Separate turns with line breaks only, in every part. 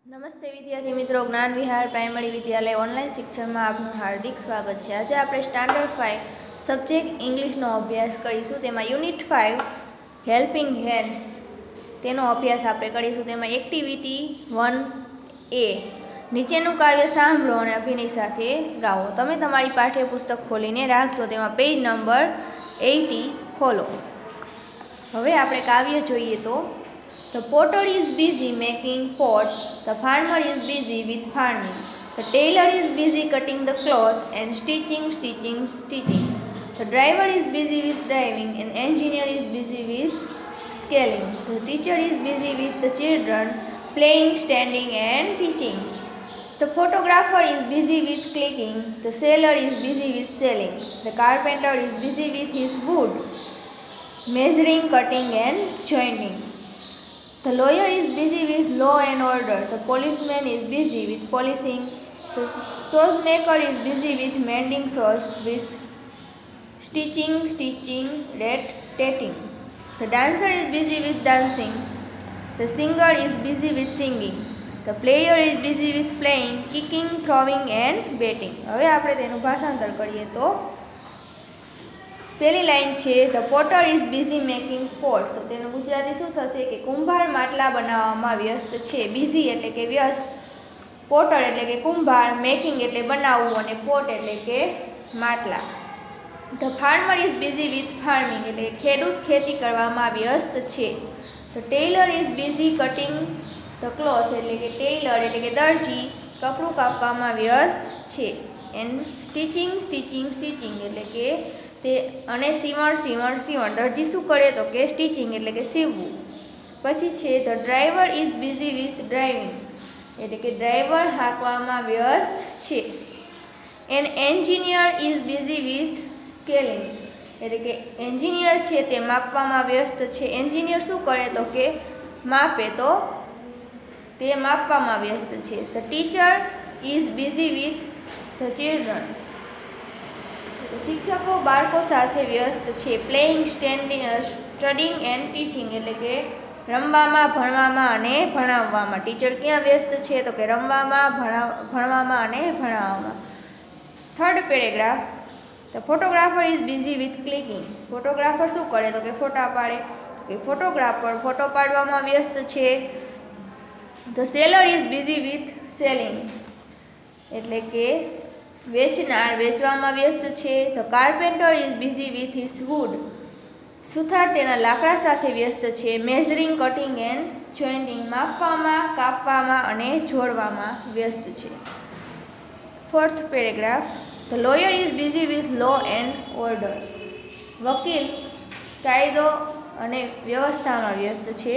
નમસ્તે વિદ્યાર્થી મિત્રો, જ્ઞાન વિહાર પ્રાઇમરી વિદ્યાલય ઓનલાઈન શિક્ષણમાં આપનું હાર્દિક સ્વાગત છે। આજે આપણે સ્ટાન્ડર્ડ 5 સબ્જેક્ટ ઇંગ્લિશનો અભ્યાસ કરીશું। તેમાં યુનિટ 5 હેલ્પિંગ હેન્ડ્સ તેનો અભ્યાસ આપણે કરીશું। તેમાં એક્ટિવિટી 1A નીચેનું કાવ્ય સાંભળો અને અભિનય સાથે ગાઓ। તમે તમારી પાઠ્યપુસ્તક ખોલીને રાખજો। તેમાં પેજ નંબર 80 ખોલો। હવે આપણે કાવ્ય જોઈએ તો The potter is busy making pots, the farmer is busy with farming, the tailor is busy cutting the cloth and stitching. The driver is busy with driving and engineer is busy with scaling. The teacher is busy with the children playing, standing and teaching. The photographer is busy with clicking, the sailor is busy with sailing, the carpenter is busy with his wood, measuring, cutting and joining. The lawyer is busy with law and order. The policeman is busy with policing. The sauce-maker is busy with mending sauce, with stitching, tatting. The dancer is busy with dancing. The singer is busy with singing. The player is busy with playing, kicking, throwing and batting. હવે આપણે તેનું ભાષાંતર કરીએ તો પહેલી line છે the potter is busy making pots. તો તેનું ગુજરાતી શું થશે કે કુંભાર માટલા બનાવવામાં વ્યસ્ત છે। બિઝી એટલે કે વ્યસ્ત, પોટર એટલે કે કુંભાર, મેકિંગ એટલે બનાવવું અને પોટ એટલે કે માટલા। The farmer is busy with farming એટલે કે ખેડૂત ખેતી કરવામાં વ્યસ્ત છે। The tailor is busy cutting the cloth એટલે કે ટેલર એટલે કે દરજી કપડું કાપવામાં વ્યસ્ત છે। એન્ડ સ્ટિચિંગ એટલે કે તે અને સીવણ દરજી શું કરે તો કે સ્ટિચિંગ એટલે કે સીવવું। પછી છે the driver is busy with driving એટલે કે ડ્રાઈવર હાંકવામાં વ્યસ્ત છે। N engineer is busy with scaling એટલે કે એન્જિનિયર છે તે માપવામાં વ્યસ્ત છે। એન્જિનિયર શું કરે તો કે માપે, તો તે માપવામાં વ્યસ્ત છે। The teacher is busy with the children શિક્ષકો બાળકો સાથે વ્યસ્ત છે। પ્લેઇંગ, સ્ટડિંગ એન્ડ ટીચિંગ એટલે કે રમવામાં, ભણવામાં અને ભણાવવામાં। ટીચર ક્યાં વ્યસ્ત છે તો કે રમવામાં, ભણવામાં અને ભણાવવામાં। Third paragraph the photographer is busy with clicking photographer શું કરે તો કે ફોટા પાડે, કે ફોટોગ્રાફર ફોટો પાડવામાં વ્યસ્ત છે। The seller is busy with selling એટલે કે વેચનાર વેચવામાં વ્યસ્ત છે। The carpenter is busy with his wood સુથાર તેના લાકડા સાથે વ્યસ્ત છે। મેઝરિંગ, કટિંગ એન્ડ જોઇન્ટિંગ માપવામાં, કાપવામાં અને જોડવામાં વ્યસ્ત છે। Fourth paragraph the lawyer is busy with law and order વકીલ કાયદો અને વ્યવસ્થામાં વ્યસ્ત છે।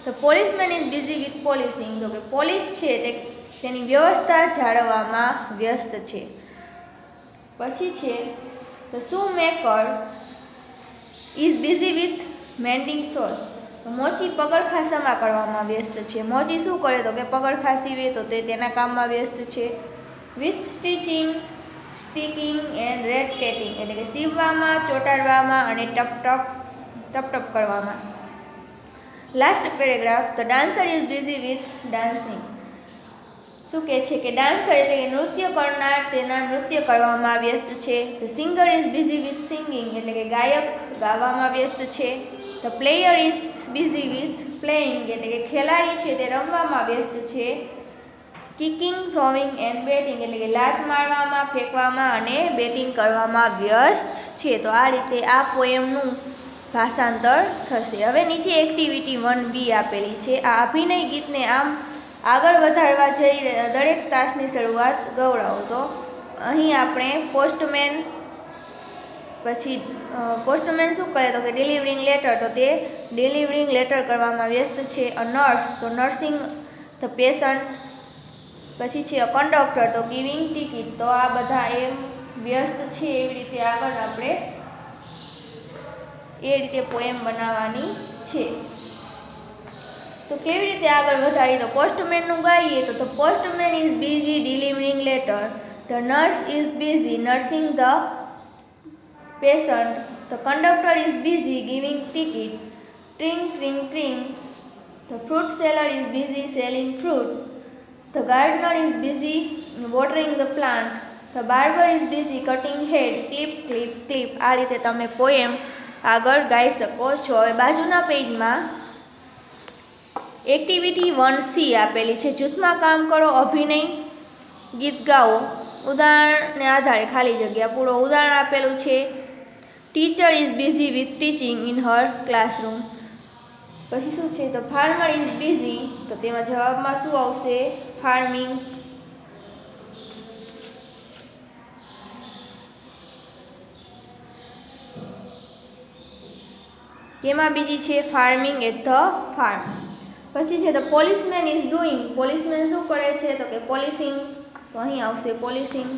The policeman is busy with policing તો કે પોલીસ છે તે તેની વ્યવસ્થા જાળવવામાં વ્યસ્ત છે। પછી છે the shoe maker is busy with mending shoes મોચી પગરખાં સમા કરવામાં વ્યસ્ત છે। મોચી શું કરે તો કે પગરખાં સીવે, તો તે તેના કામમાં વ્યસ્ત છે। વિથ સ્ટિચિંગ, સ્ટિકિંગ એન્ડ ટેટિંગ એટલે કે સીવવામાં, ચોંટાડવામાં અને ટપ કરવામાં। Last paragraph the dancer is busy with dancing શું કહે છે કે ડાન્સર એટલે કે નૃત્ય કરનાર તેના નૃત્ય કરવામાં વ્યસ્ત છે। The singer is busy with singing એટલે કે ગાયક ગાવામાં વ્યસ્ત છે। The player is busy with playing એટલે કે ખેલાડી છે તે રમવામાં વ્યસ્ત છે। કિકિંગ, થ્રોવિંગ એન્ડ બેટિંગ એટલે કે લાત મારવામાં, ફેંકવામાં અને બેટિંગ કરવામાં વ્યસ્ત છે। તો આ રીતે આ પોએમનું ભાષાંતર થશે। હવે નીચે એક્ટિવિટી 1B આપેલી છે। આ અભિનય ગીતને આમ આગળ વધારવા જઈ દરેક તાસની શરૂઆત ગવડાવો। તો અહીં આપણે પોસ્ટમેન શું કહે તો કે ડિલિવરિંગ લેટર, તો તે ડિલિવરિંગ લેટર કરવામાં વ્યસ્ત છે। અ નર્સ તો નર્સિંગ ધ પેશન્ટ, પછી છે અ કંડક્ટર તો ગિવિંગ ટિકિટ। તો આ બધા એમ વ્યસ્ત છે, એવી રીતે આગળ આપણે એ રીતે પોએમ બનાવવાની છે। તો કેવી રીતે આગળ વધારીએ તો પોસ્ટમેનનું ગાઈએ તો the postman is busy delivering letter, the nurse is busy nursing the patient, the conductor is busy giving ticket, ટ્રિંગ ટ્રિંગ ટ્રિંગ, the fruit seller is busy selling fruit, The gardener is busy watering the plant. The barber is busy cutting hair. Clip, clip, clip. આ રીતે તમે poem આગળ ગાઈ શકો છો. હવે બાજુના પેજમાં એક્ટિવિટી 1C આપેલી છે. જૂથમાં કામ કરો, અભિનય ગીત ગાઓ, ઉદાહરણને આધારે ખાલી જગ્યા પૂરો. ઉદાહરણ આપેલું છે, teacher is busy with teaching in her classroom. પછી શું છે, તો ફાર્મર ઇઝ બિઝી, તો તેમાં જવાબમાં શું આવશે, ફાર્મિંગ. તેમાં બીજી છે ફાર્મિંગ એટ ધ ફાર્મ. પછી છે, the policeman is doing. Policeman શું કરે છે, તો કે પોલિસિંગ, તો અહીં આવશે પોલિસિંગ,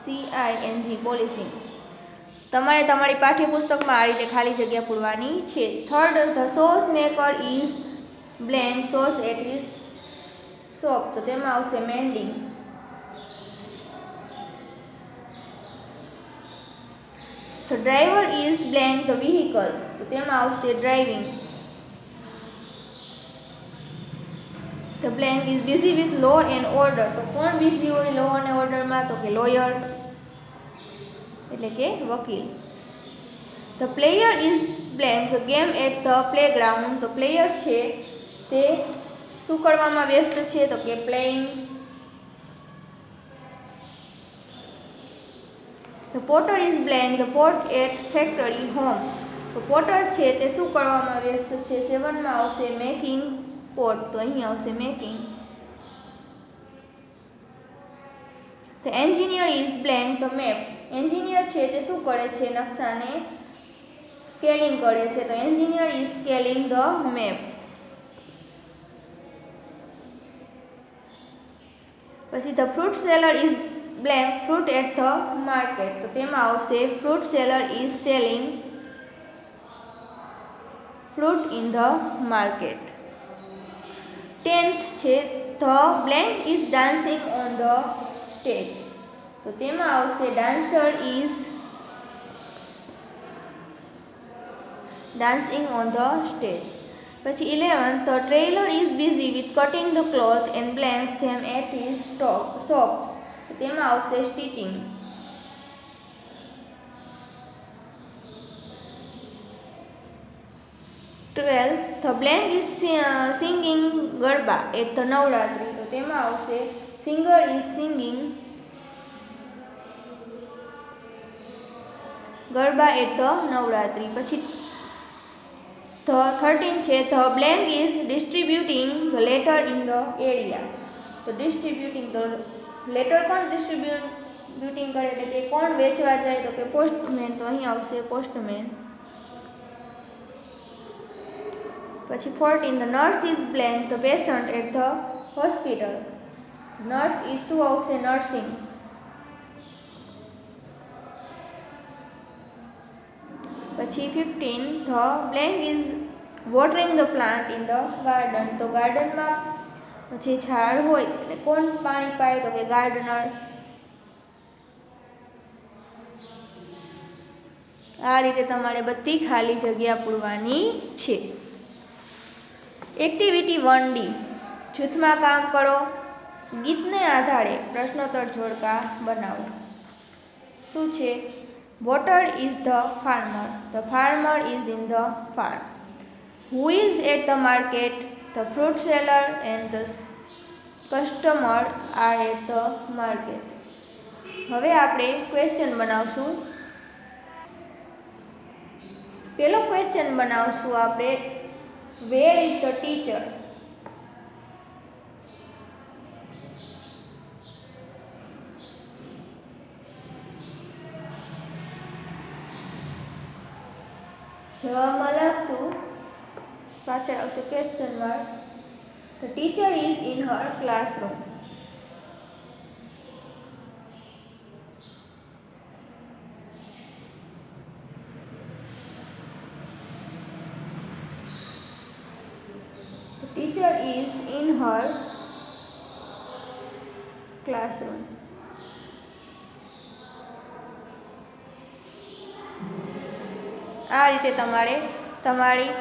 POLICING, પોલિસિંગ. તમારે તમારી પાઠ્યપુસ્તકમાં આ રીતે ખાલી જગ્યા પૂરવાની છે. Third, the shoe maker is blank shoes at his shop, તો તેમાં આવશે mending. The driver is blank the vehicle, તો તેમાં આવશે driving. The blank is busy with law and order, તો કોણ બિઝી હોય લો અને ઓર્ડરમાં, તો કે લોયર, એટલે કે વકીલ. The player is blank the game at the playground, તો પ્લેયર છે તે શું કરવામાં વ્યસ્ત છે, તો કે playing. The potter is blank the pot at factory home, તો પોટર છે તે શું કરવામાં વ્યસ્ત છે, 7માં આવશે મેકિંગ પોટ, તો અહીં આવશે making. The engineer is blank the map, engineer છે તે શું કરે છે, નકશાને સ્કેલિંગ કરે છે, તો engineer is scaling the map. પછી the fruit seller is blank fruit at the market, તો તેમાં આવશે fruit seller is selling fruit in the market. 10th છે, the blank is dancing on the stage, તો તેમાં આવશે dancer is dancing on the stage. પછી 11th, the tailor is busy with cutting the cloth and blanks them at his shop, તેમાં આવશે stitching. 12th, the blank is singing garba at the Navratri, તો તેમાં આવશે singer is singing garba at the Navratri. પછી the 13th છે, the blank is distributing the letter in the area, તો distributing the letter કોણ distributing કરે, એટલે કે કોણ વેચવા જાય, તો કે પોસ્ટમેન, તો અહીં આવશે પોસ્ટમેન. પછી 14, the nurse is blank the patient at the hospital, nurse is શું આવશે, nursing. પછી 15, the blank is watering the plant in the garden, તો ગાર્ડનમાં જે ઝાડ હોય એટલે કોણ પાણી પાય, તો કે ગાર્ડનર. આ રીતે તમારે બધી ખાલી જગ્યા પૂરવાની છે. એક્ટિવિટી 1D, જૂથમાં કામ કરો, ગીતને આધારે પ્રશ્નોત્તર જોડકા બનાવો. શું છે, where is the farmer, the farmer is in the farm. Who is at the market, the fruit seller and the customer are at the market. હવે આપણે ક્વેશ્ચન બનાવશું. પેલો ક્વેશ્ચન બનાવશું આપણે, વેર ઇઝ ધ ટીચર. જવાબમાં લખશું, પાછળ આવશે question mark. The teacher is in her classroom. The teacher is in her classroom. આ રીતે તમારે તમારી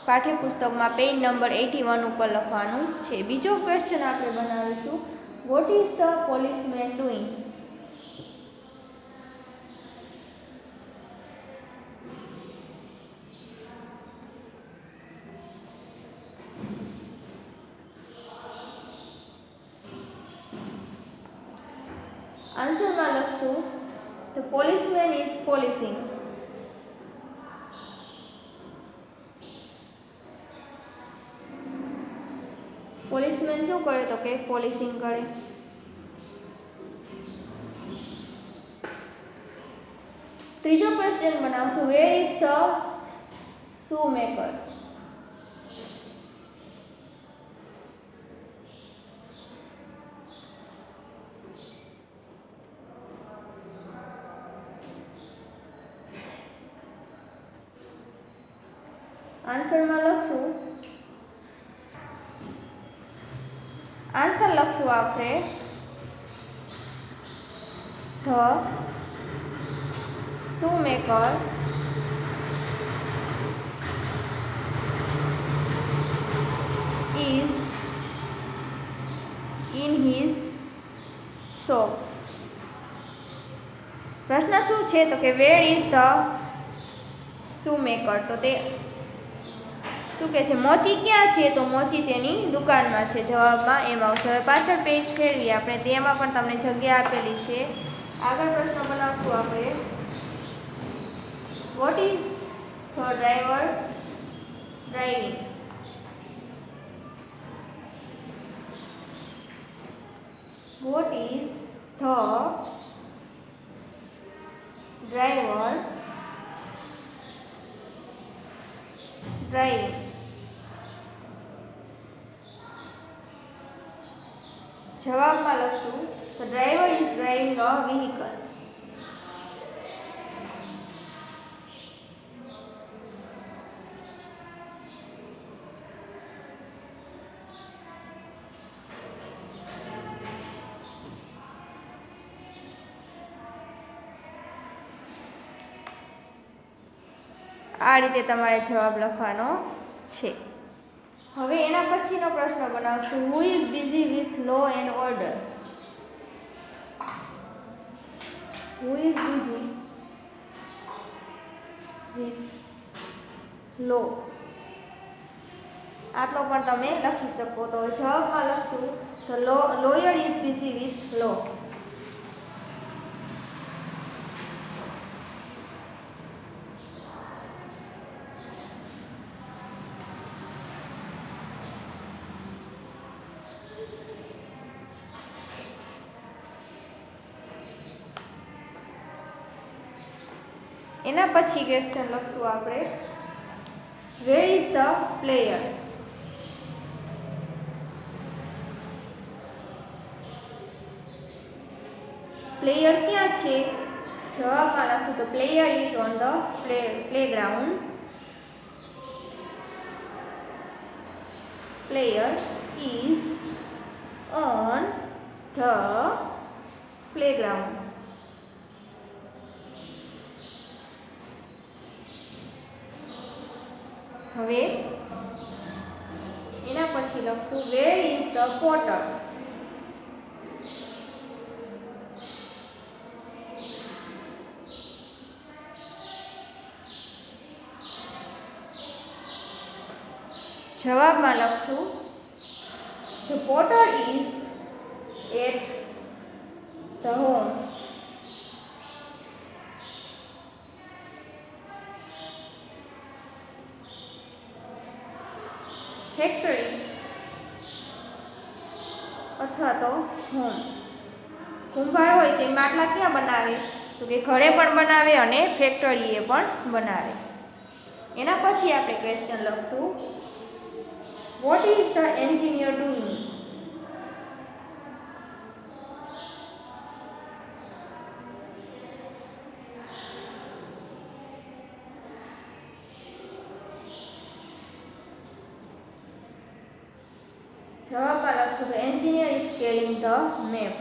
પાઠ્યપુસ્તકમાં પેજ નંબર 81 ઉપર લખવાનું છે. બીજો ક્વેશ્ચન આપણે બનાવીશું, what is the policeman doing? આન્સરમાં લખશું, the policeman is policing. Policeman શું કરે? તો કે પોલીસિંગ કરે. ત્રીજો ક્વેશ્ચન બનાવશું, where is the shoe maker? આન્સરમાં લખશું, આન્સર લખશું આપણે the shoemaker is in his shop. પ્રશ્ન શું છે? તો કે વેર ઇઝ ધ shoemaker? તો તે શું કહે છે? મોચી ક્યાં છે? તો મોચી તેની દુકાનમાં છે. જવાબમાં એમ આવશે. હવે પાછળ પેજ ફેરવી આપણે, તેમાં પણ તમને જગ્યા આપેલી છે. આગળ પ્રશ્ન બનાવશું આપણે, vote is the driver driving? Vote is the driver driving? જવાબમાં લખશું, the driver is driving a vehicle. આ રીતે તમારે જવાબ લખવાનો છે. હવે એના પછીનો પ્રશ્ન બનાવશું, who is busy with law and order? Who is busy with law? આટલો પણ તમે લખી શકો. તો જવાબમાં લખશું, the lawyer is busy with law. એના પછી ક્વેશ્ચન લખશું આપણે, where is the player? Player ક્યાં છે? જવાબમાં લખશું, તો player is on the playground. Player is on the playground. હવે એના પછી લખશું, વેર ઇઝ ધ પોટર? જવાબમાં લખશું, the potter is at the home. Factory અથવા તો હોમ. કુંભાર હોય તે માટલા ક્યાં બનાવે? તો કે ઘરે પણ બનાવે અને ફેક્ટરીએ પણ બનાવે. એના પછી આપણે ક્વેશ્ચન લખશું, vote is the engineer doing? જવાબમાં લખશું, the engineer is scaling the map.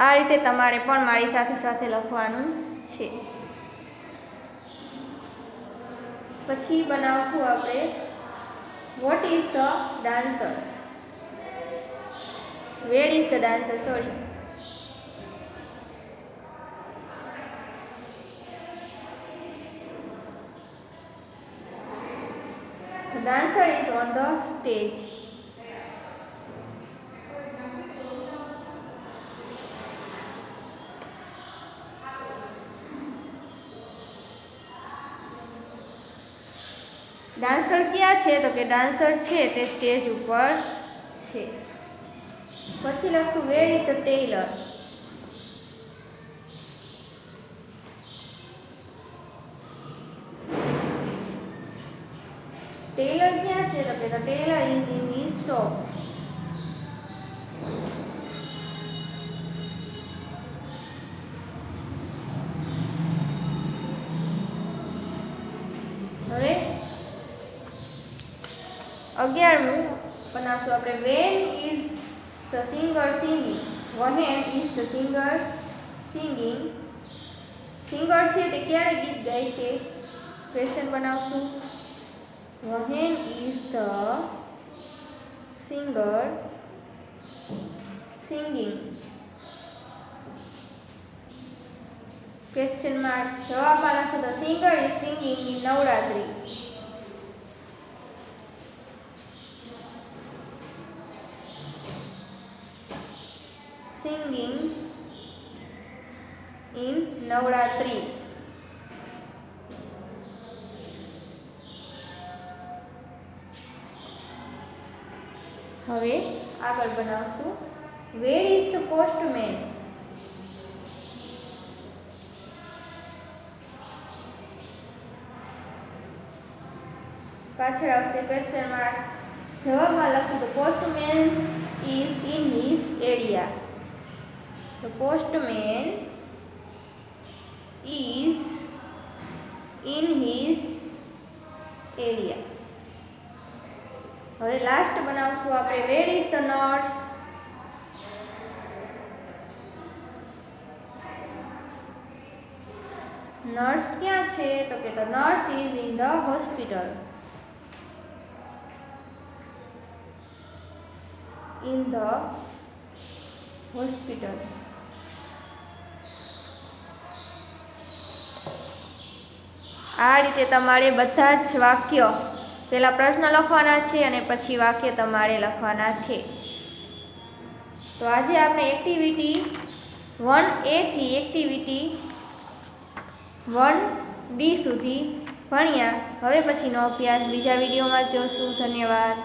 આ રીતે તમારે પણ મારી સાથે સાથે લખવાનું છે. પછી બનાવશું આપણે vote is the dancer, wear is the dancer, sorry. The dancer is on the stage. Dancer ક્યાં છે? તો કે ડાન્સર છે તે સ્ટેજ ઉપર છે. પછી લખશું where is the tailor. Tailor ક્યાં છે? તો કે the tailor is in his shop. હવે 11મું બનાવશું આપણે when is the singer singing. When is the singer singing. Singer છે તે ક્યારે ગીત ગાય છે? ક્વેશ્ચન બનાવશું. When is the singer singing. Question mark. જવાબમાં લખો the singer is singing in Navratri. Singing in Navratri. હવે આગળ બનાવશું વેર ઇઝ ધ પોસ્ટમેન. પાછળ આવશે ક્વેશ્ચન માર્ક. જવાબમાં લખશું the postman is in his area. The postman is in his area. હવે લાસ્ટ બનાવશું આપણે where is the nurse. Nurse ક્યાં છે? તો કે the nurse is in the hospital. In the hospital. આ રીતે તમારે બધા જ વાક્ય પહેલા પ્રશ્ન લખવાના છે અને પછી વાક્ય તમારે લખવાના છે. તો આજે આપણે એક્ટિવિટી 1A થી એક્ટિવિટી 1D સુધી ભણ્યા. હવે પછીનો અભ્યાસ બીજા વિડીયોમાં જોશું. ધન્યવાદ.